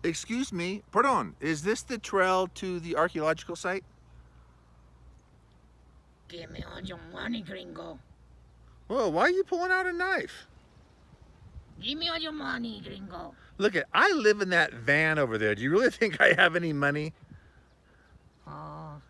Excuse me, pardon, is this the trail to the archaeological site? Give me all your money, gringo. Well, why are you pulling out a knife? Give me all your money, gringo. Look, I live in that van over there. Do you really think I have any money? Oh,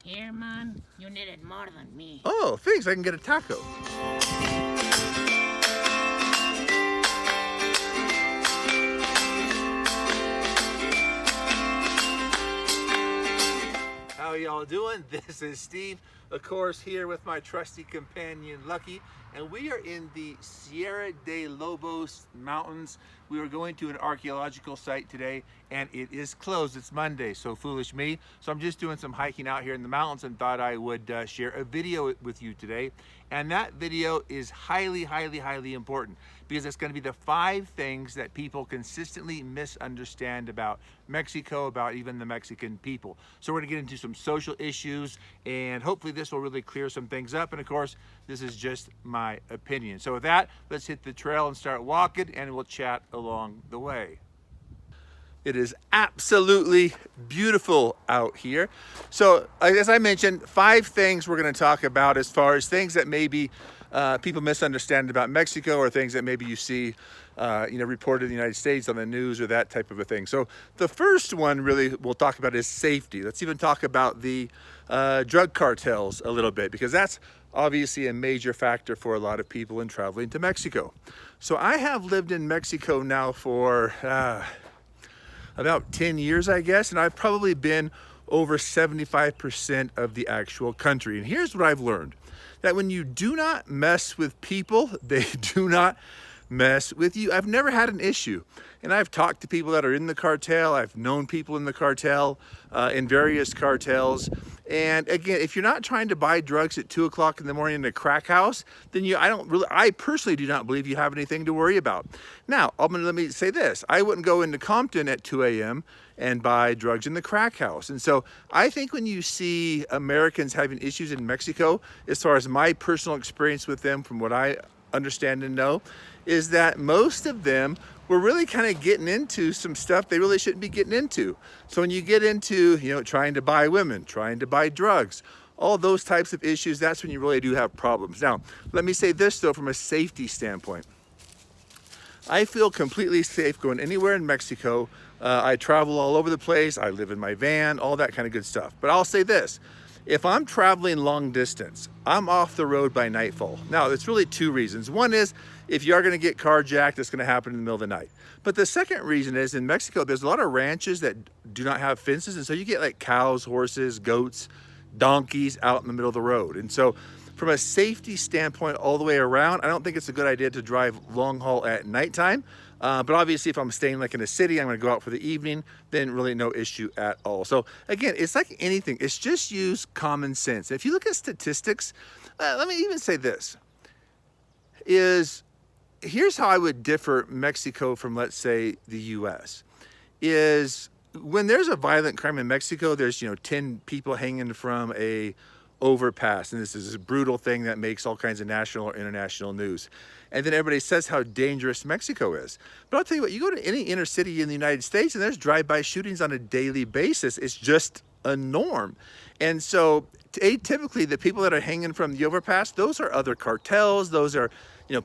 here, man, you need it more than me. Oh, thanks, I can get a taco. How y'all doing? This is Steve, of course, here with my trusty companion Lucky, and we are in the Sierra de Lobos mountains. We are going to an archaeological site today, and it is closed. It's Monday, so foolish me. So I'm just doing some hiking out here in the mountains and thought I would share a video with you today. And that video is highly, highly, highly important because it's going to be the 5 things that people consistently misunderstand about Mexico, about even the Mexican people. So we're going to get into some social issues, and hopefully this will really clear some things up. And of course, this is just my opinion. So with that, let's hit the trail and start walking, and we'll chat along the way. It is absolutely beautiful out here. So as I mentioned, 5 things we're going to talk about as far as things that maybe people misunderstand about Mexico, or things that maybe you see reported in the United States on the news, or that type of a thing. So the first one really we'll talk about is safety. Let's even talk about the drug cartels a little bit, because that's obviously a major factor for a lot of people in traveling to Mexico. So I have lived in Mexico now for about 10 years, I guess, and I've probably been over 75% of the actual country. And here's what I've learned: that when you do not mess with people, they do not mess with you. I've never had an issue. And I've talked to people that are in the cartel. I've known people in the cartel, in various cartels. And again, if you're not trying to buy drugs at 2 o'clock in the morning in a crack house, then I personally do not believe you have anything to worry about. Now, let me say this. I wouldn't go into Compton at 2 a.m. and buy drugs in the crack house. And so I think when you see Americans having issues in Mexico, as far as my personal experience with them, from what I understand and know, is that most of them were really kind of getting into some stuff they really shouldn't be getting into. So when you get into, trying to buy women, trying to buy drugs, all those types of issues, that's when you really do have problems. Now, let me say this though, from a safety standpoint. I feel completely safe going anywhere in Mexico. I travel all over the place. I live in my van, all that kind of good stuff. But I'll say this: if I'm traveling long distance, I'm off the road by nightfall. Now, it's really 2 reasons. One is, if you are going to get carjacked, it's going to happen in the middle of the night. But the second reason is, in Mexico, there's a lot of ranches that do not have fences. And so you get like cows, horses, goats, donkeys out in the middle of the road. And so from a safety standpoint all the way around, I don't think it's a good idea to drive long haul at nighttime. But obviously, if I'm staying like in a city, I'm going to go out for the evening, then really no issue at all. So again, it's like anything. It's just use common sense. If you look at statistics, let me even say this, here's how I would differ Mexico from, let's say, the US, is when there's a violent crime in Mexico, there's, 10 people hanging from a overpass, and this is a brutal thing that makes all kinds of national or international news. And then everybody says how dangerous Mexico is. But I'll tell you what, you go to any inner city in the United States and there's drive-by shootings on a daily basis. It's just a norm. And so atypically, the people that are hanging from the overpass, those are other cartels. Those are,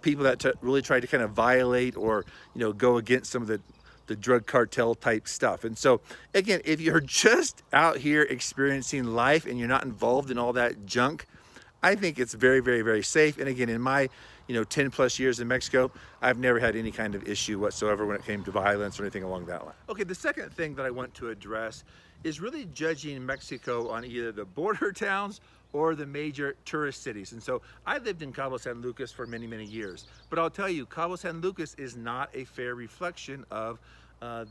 people that really try to kind of violate or, go against some of the drug cartel type stuff. And so again, if you're just out here experiencing life and you're not involved in all that junk, I think it's very, very, very safe. And again, in my 10 plus years in Mexico, I've never had any kind of issue whatsoever when it came to violence or anything along that line. Okay, the second thing that I want to address is really judging Mexico on either the border towns or the major tourist cities. And so I lived in Cabo San Lucas for many, many years. But I'll tell you, Cabo San Lucas is not a fair reflection of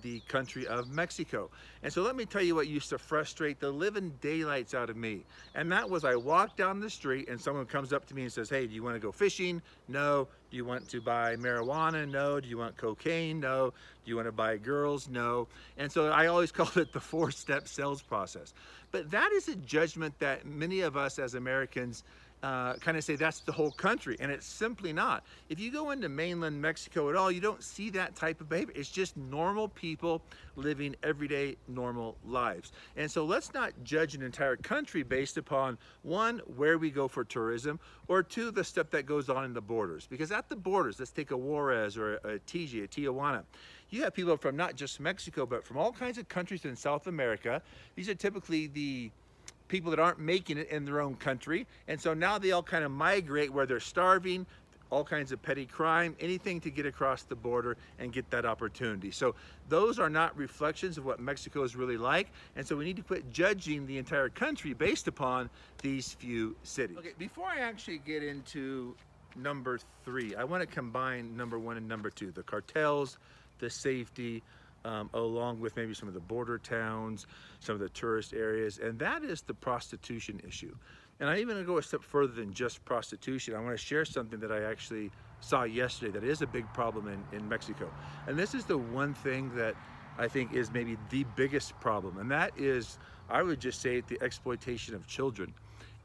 the country of Mexico. And so let me tell you what used to frustrate the living daylights out of me. And that was, I walk down the street and someone comes up to me and says, "Hey, do you want to go fishing?" No. "Do you want to buy marijuana?" No. "Do you want cocaine?" No. "Do you want to buy girls?" No. And so I always called it the 4-step sales process. But that is a judgment that many of us as Americans kind of say that's the whole country, and it's simply not. If you go into mainland Mexico at all, you don't see that type of behavior. It's just normal people living everyday normal lives. And so let's not judge an entire country based upon, one, where we go for tourism, or two, the stuff that goes on in the borders. Because at the borders, let's take a Juarez or a TG, a Tijuana, you have people from not just Mexico, but from all kinds of countries in South America. These are typically the people that aren't making it in their own country, and so now they all kind of migrate where they're starving, all kinds of petty crime, anything to get across the border and get that opportunity. So those are not reflections of what Mexico is really like, and so we need to quit judging the entire country based upon these few cities. Okay, before I actually get into number 3, I want to combine number 1 and number 2, the cartels, the safety, along with maybe some of the border towns, some of the tourist areas, and that is the prostitution issue. And I even go a step further than just prostitution. I want to share something that I actually saw yesterday that is a big problem in Mexico. And this is the one thing that I think is maybe the biggest problem, and that is, I would just say, the exploitation of children.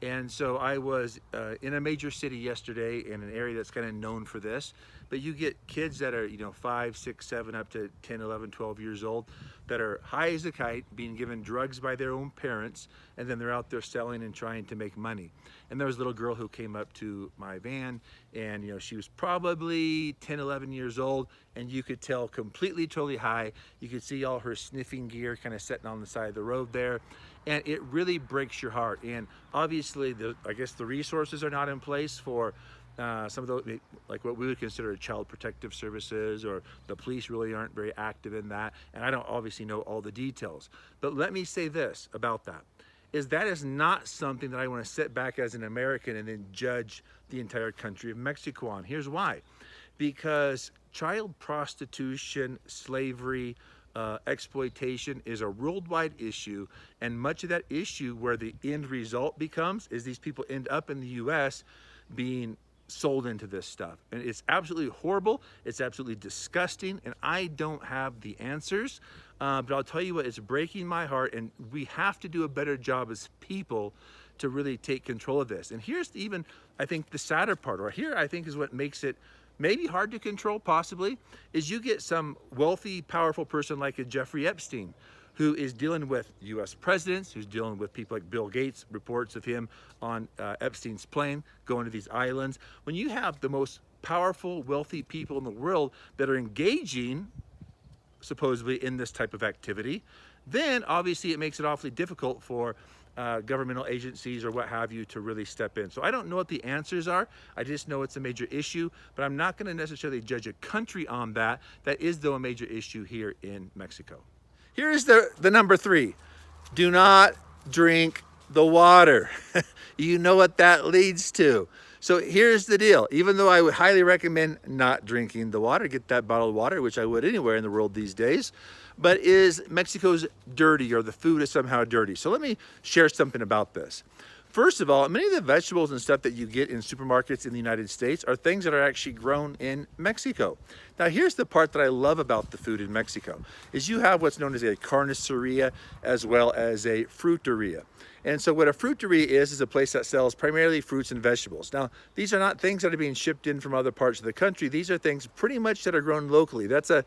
And so I was in a major city yesterday in an area that's kind of known for this, but you get kids that are, 5, 6, 7, up to 10, 11, 12 years old that are high as a kite, being given drugs by their own parents, and then they're out there selling and trying to make money. And there was a little girl who came up to my van, and she was probably 10, 11 years old, and you could tell completely, totally high. You could see all her sniffing gear kind of sitting on the side of the road there. And it really breaks your heart. And obviously, I guess the resources are not in place for some of those, like what we would consider child protective services, or the police really aren't very active in that. And I don't obviously know all the details. But let me say this about that, is that is not something that I want to sit back as an American and then judge the entire country of Mexico on. Here's why. Because child prostitution, slavery, exploitation is a worldwide issue, and much of that issue, where the end result becomes, is these people end up in the US being sold into this stuff. And it's absolutely horrible, it's absolutely disgusting, and I don't have the answers, but I'll tell you what, it's breaking my heart, and we have to do a better job as people to really take control of this. And here's even, I think, the sadder part, or here I think is what makes it maybe hard to control, possibly, is you get some wealthy, powerful person like a Jeffrey Epstein, who is dealing with US presidents, who's dealing with people like Bill Gates, reports of him on Epstein's plane going to these islands. When you have the most powerful, wealthy people in the world that are engaging, supposedly, in this type of activity, then obviously it makes it awfully difficult for governmental agencies or what have you to really step in. So I don't know what the answers are. I just know it's a major issue, but I'm not going to necessarily judge a country on that. That is, though, a major issue here in Mexico. Here is the number 3. Do not drink the water. You know what that leads to. So here's the deal. Even though I would highly recommend not drinking the water, get that bottled water, which I would anywhere in the world these days, but is Mexico's dirty, or the food is somehow dirty? So let me share something about this. First of all, many of the vegetables and stuff that you get in supermarkets in the United States are things that are actually grown in Mexico. Now, here's the part that I love about the food in Mexico, is you have what's known as a carniceria as well as a fruteria. And so what a fruteria is a place that sells primarily fruits and vegetables. Now, these are not things that are being shipped in from other parts of the country. These are things pretty much that are grown locally. That's a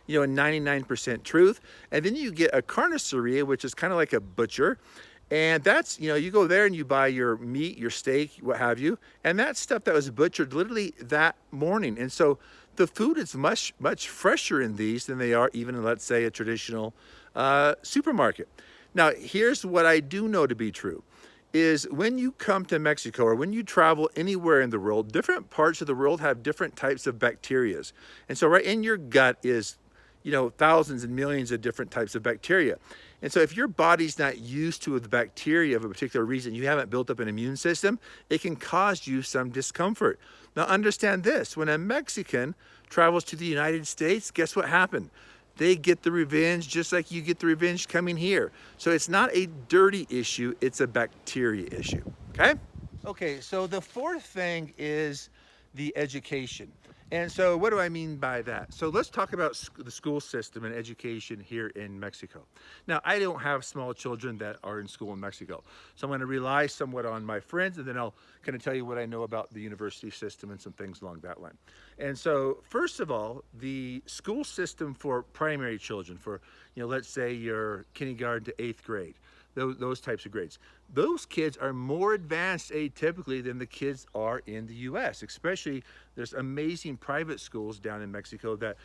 99% truth. And then you get a carniceria, which is kind of like a butcher. And that's, you go there and you buy your meat, your steak, what have you, and that's stuff that was butchered literally that morning. And so the food is much, much fresher in these than they are even in, let's say, a traditional supermarket. Now, here's what I do know to be true, is when you come to Mexico, or when you travel anywhere in the world, different parts of the world have different types of bacteria. And so right in your gut is, thousands and millions of different types of bacteria. And so if your body's not used to the bacteria of a particular reason, you haven't built up an immune system, it can cause you some discomfort. Now understand this, when a Mexican travels to the United States, guess what happened? They get the revenge just like you get the revenge coming here. So it's not a dirty issue, it's a bacteria issue, okay? Okay, so the fourth thing is the education. And so what do I mean by that? So let's talk about the school system and education here in Mexico. Now, I don't have small children that are in school in Mexico. So I'm going to rely somewhat on my friends, and then I'll kind of tell you what I know about the university system and some things along that line. And so first of all, the school system for primary children, for, let's say your kindergarten to 8th grade, those types of grades. Those kids are more advanced atypically than the kids are in the US, especially there's amazing private schools down in Mexico that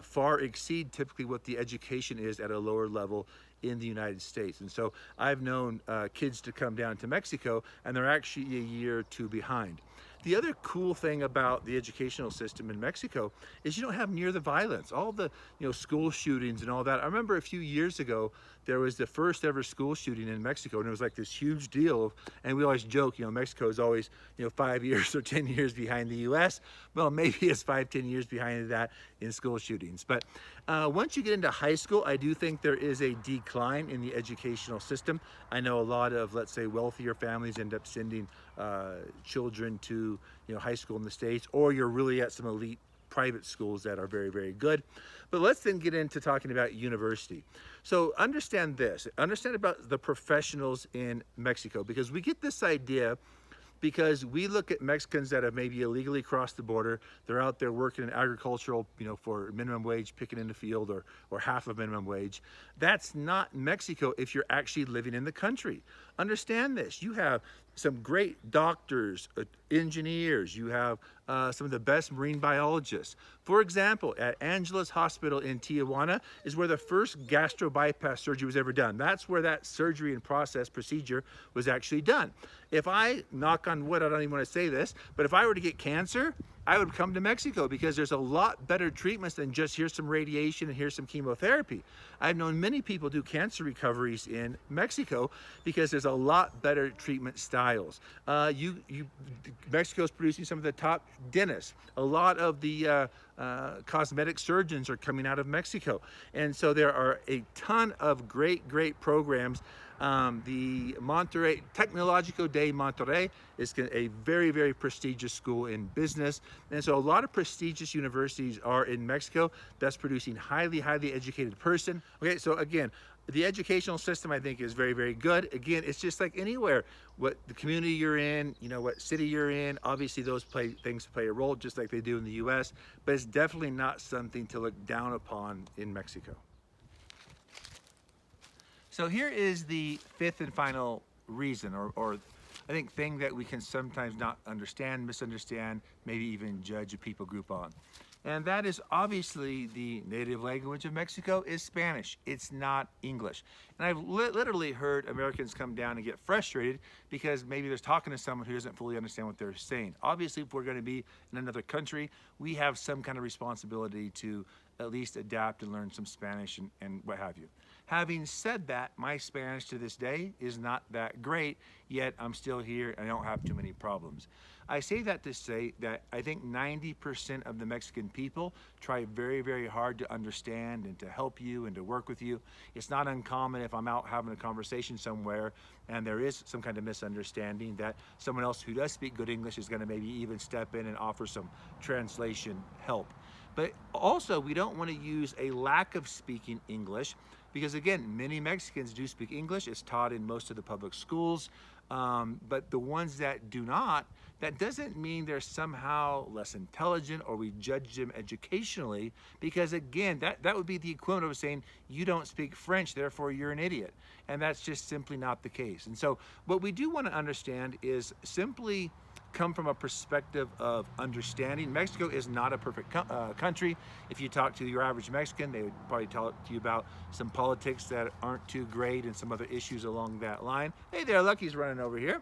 far exceed typically what the education is at a lower level in the United States. And so I've known kids to come down to Mexico and they're actually a year or two behind. The other cool thing about the educational system in Mexico is you don't have near the violence, all the school shootings and all that. I remember a few years ago there was the first ever school shooting in Mexico, and it was like this huge deal. And we always joke, Mexico is always 5 years or 10 years behind the U.S. Well, maybe it's 5-10 years behind that in school shootings. But once you get into high school, I do think there is a decline in the educational system. I know a lot of, let's say, wealthier families end up sending children to high school in the States, or you're really at some elite private schools that are very, very good. But let's then get into talking about university. So understand this, understand about the professionals in Mexico, because we get this idea because we look at Mexicans that have maybe illegally crossed the border. They're out there working in agricultural, for minimum wage, picking in the field, or half of minimum wage. That's not Mexico if you're actually living in the country. Understand this. You have some great doctors, engineers. You have some of the best marine biologists. For example, at Angela's Hospital in Tijuana is where the first gastro bypass surgery was ever done. That's where that surgery and procedure was actually done. If I, knock on wood, I don't even want to say this, but if I were to get cancer, I would come to Mexico because there's a lot better treatments than just here's some radiation and here's some chemotherapy. I've known many people do cancer recoveries in Mexico because there's a lot better treatment styles. Mexico's producing some of the top dentists. A lot of the cosmetic surgeons are coming out of Mexico. And so there are a ton of great programs. The Monterrey, Tecnológico de Monterrey is a very, very prestigious school in business. And so a lot of prestigious universities are in Mexico that's producing highly educated person. Okay, so again, the educational system I think is very, very good. Again, it's just like anywhere, what the community you're in, what city you're in, obviously those things play a role just like they do in the US, but it's definitely not something to look down upon in Mexico. So here is the fifth and final reason, or I think thing that we can sometimes not understand, misunderstand, maybe even judge a people group on. And that is obviously the native language of Mexico is Spanish. It's not English. And I've literally heard Americans come down and get frustrated because maybe they're talking to someone who doesn't fully understand what they're saying. Obviously, if we're going to be in another country, we have some kind of responsibility to at least adapt and learn some Spanish and what have you. Having said that, my Spanish to this day is not that great, yet I'm still here and I don't have too many problems. I say that to say that I think 90% of the Mexican people try very, very hard to understand and to help you and to work with you. It's not uncommon if I'm out having a conversation somewhere and there is some kind of misunderstanding that someone else who does speak good English is going to maybe even step in and offer some translation help. But also, we don't want to use a lack of speaking English because, again, many Mexicans do speak English. It's taught in most of the public schools. But the ones that do not, that doesn't mean they're somehow less intelligent or we judge them educationally, because again, that would be the equivalent of saying you don't speak French, therefore you're an idiot. And that's just simply not the case. And so what we do want to understand is simply come from a perspective of understanding. Mexico is not a perfect country. If you talk to your average Mexican, they would probably tell you about some politics that aren't too great and some other issues along that line. Hey there, Lucky's running over here.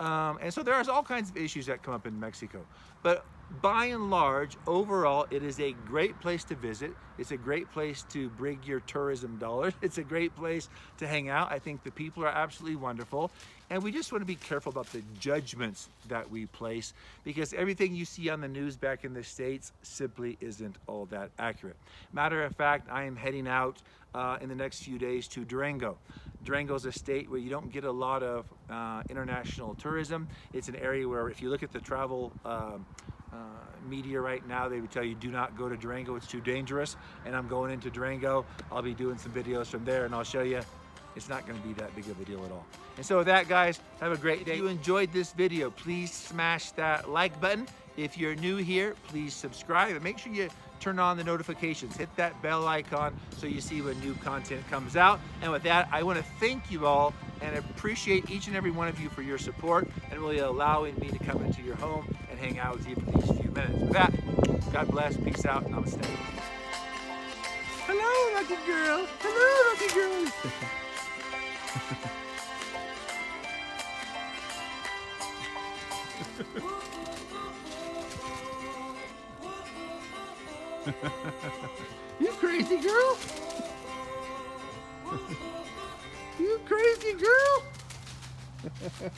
And so there's all kinds of issues that come up in Mexico. But by and large, overall, it is a great place to visit. It's a great place to bring your tourism dollars. It's a great place to hang out. I think the people are absolutely wonderful. And we just want to be careful about the judgments that we place, because everything you see on the news back in the States simply isn't all that accurate. Matter of fact, I am heading out in the next few days to Durango. Durango is a state where you don't get a lot of international tourism. It's an area where if you look at the travel media right now, they would tell you do not go to Durango, it's too dangerous. And I'm going into Durango. I'll be doing some videos from there, and I'll show you it's not going to be that big of a deal at all. And so with that, guys, have a great day. If you enjoyed this video, please smash that like button. If you're new here, please subscribe, and make sure you turn on the notifications. Hit that bell icon so you see when new content comes out. And with that, I want to thank you all and appreciate each and every one of you for your support and really allowing me to come into your home and hang out with you for these few minutes. With that, God bless, peace out, namaste. Hello, lucky girl. Hello, lucky girl. You crazy girl? You crazy girl?